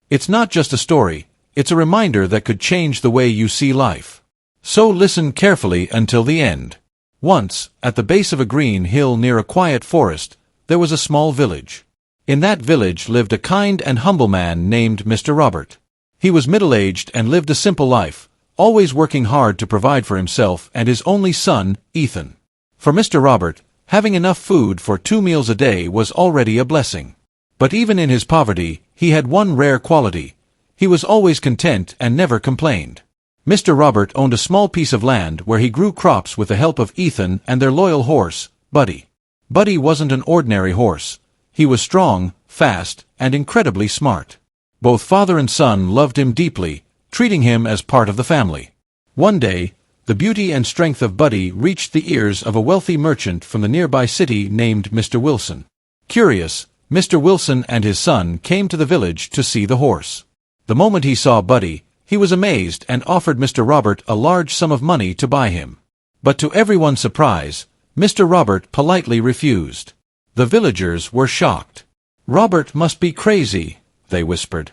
It's not just a story, it's a reminder that could change the way you see life. So listen carefully until the end. Once, at the base of a green hill near a quiet forest, there was a small village. In that village lived a kind and humble man named Mr. Robert. He was middle-aged and lived a simple life, always working hard to provide for himself and his only son, Ethan. For Mr. Robert, having enough food for 2 meals a day was already a blessing. But even in his poverty, he had one rare quality. He was always content and never complained. Mr. Robert owned a small piece of land where he grew crops with the help of Ethan and their loyal horse, Buddy. Buddy wasn't an ordinary horse. He was strong, fast, and incredibly smart. Both father and son loved him deeply, treating him as part of the family. One day, the beauty and strength of Buddy reached the ears of a wealthy merchant from the nearby city named Mr. Wilson. Curious, Mr. Wilson and his son came to the village to see the horse. The moment he saw Buddy, he was amazed and offered Mr. Robert a large sum of money to buy him. But to everyone's surprise, Mr. Robert politely refused. The villagers were shocked. "Robert must be crazy," they whispered.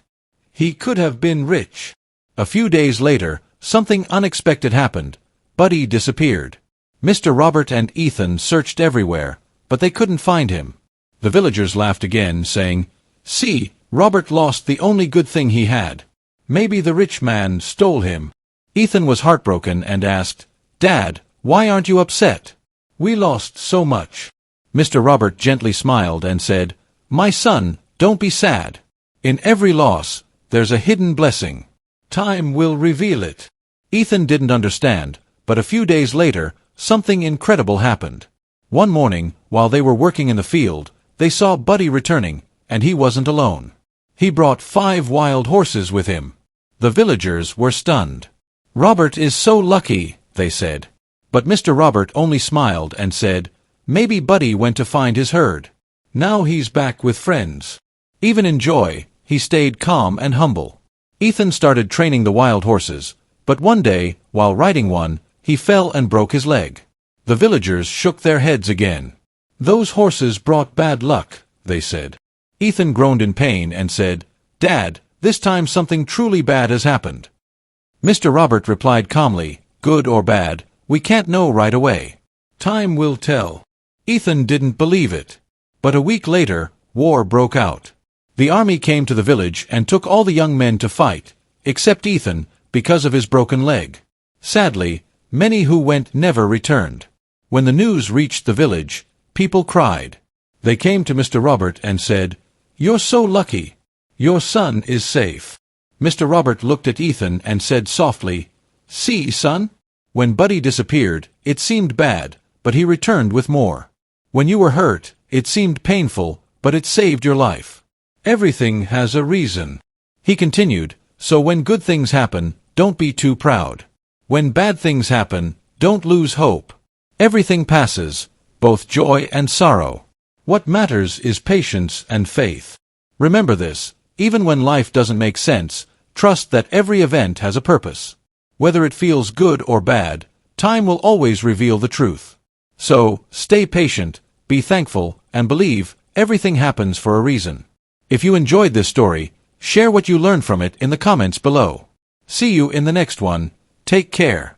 "He could have been rich." A few days later, something unexpected happened. Buddy disappeared. Mr. Robert and Ethan searched everywhere, but they couldn't find him. The villagers laughed again, saying, "See, Robert lost the only good thing he had. Maybe the rich man stole him." Ethan was heartbroken and asked, "Dad, why aren't you upset? We lost so much." Mr. Robert gently smiled and said, "My son, don't be sad. In every loss, there's a hidden blessing. Time will reveal it." Ethan didn't understand, but a few days later, something incredible happened. One morning, while they were working in the field, they saw Buddy returning, and he wasn't alone. He brought 5 wild horses with him. The villagers were stunned. "Robert is so lucky," they said. But Mr. Robert only smiled and said, "Maybe Buddy went to find his herd. Now he's back with friends." Even in joy, he stayed calm and humble. Ethan started training the wild horses, but one day, while riding one, he fell and broke his leg. The villagers shook their heads again. "Those horses brought bad luck," they said. Ethan groaned in pain and said, "Dad, this time something truly bad has happened." Mr. Robert replied calmly, "Good or bad, we can't know right away. Time will tell." Ethan didn't believe it. But a week later, war broke out. The army came to the village and took all the young men to fight, except Ethan, because of his broken leg. Sadly, many who went never returned. When the news reached the village, people cried. They came to Mr. Robert and said, "You're so lucky. Your son is safe." Mr. Robert looked at Ethan and said softly, "See, son? When Buddy disappeared, it seemed bad, but he returned with more. When you were hurt, it seemed painful, but it saved your life. Everything has a reason." He continued, "So when good things happen, don't be too proud. When bad things happen, don't lose hope. Everything passes, both joy and sorrow. What matters is patience and faith. Remember this, even when life doesn't make sense, trust that every event has a purpose. Whether it feels good or bad, time will always reveal the truth. So, stay patient, be thankful, and believe everything happens for a reason." If you enjoyed this story, share what you learned from it in the comments below. See you in the next one. Take care.